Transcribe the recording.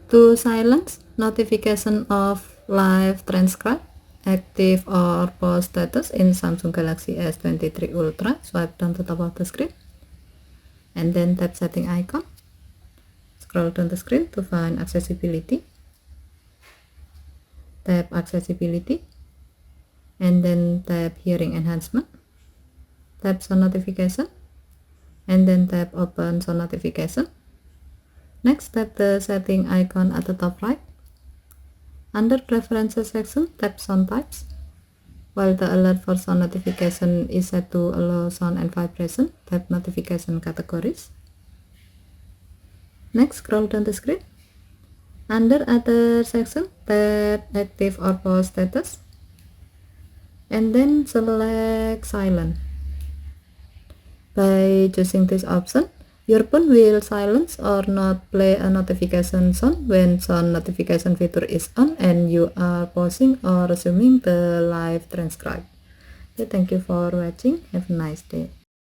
To silence notification of live transcribe, active or pause status in Samsung Galaxy S23 Ultra, swipe down to top of the screen and then tap setting icon. Scroll down the screen to find accessibility. Tap accessibility and then tap hearing enhancement. Tap sound notification and then tap open sound notification. Next, tap the setting icon at the top right. Under preferences section, tap sound types. While the alert for sound notification is set to allow sound and vibration, tap notification categories. Next, scroll down the screen. Under other section, tap active or pause status and then select silent. By choosing this option, your phone will silence or not play a notification sound when sound notification feature is on and you are pausing or resuming the live transcribe. Okay, thank you for watching. Have a nice day.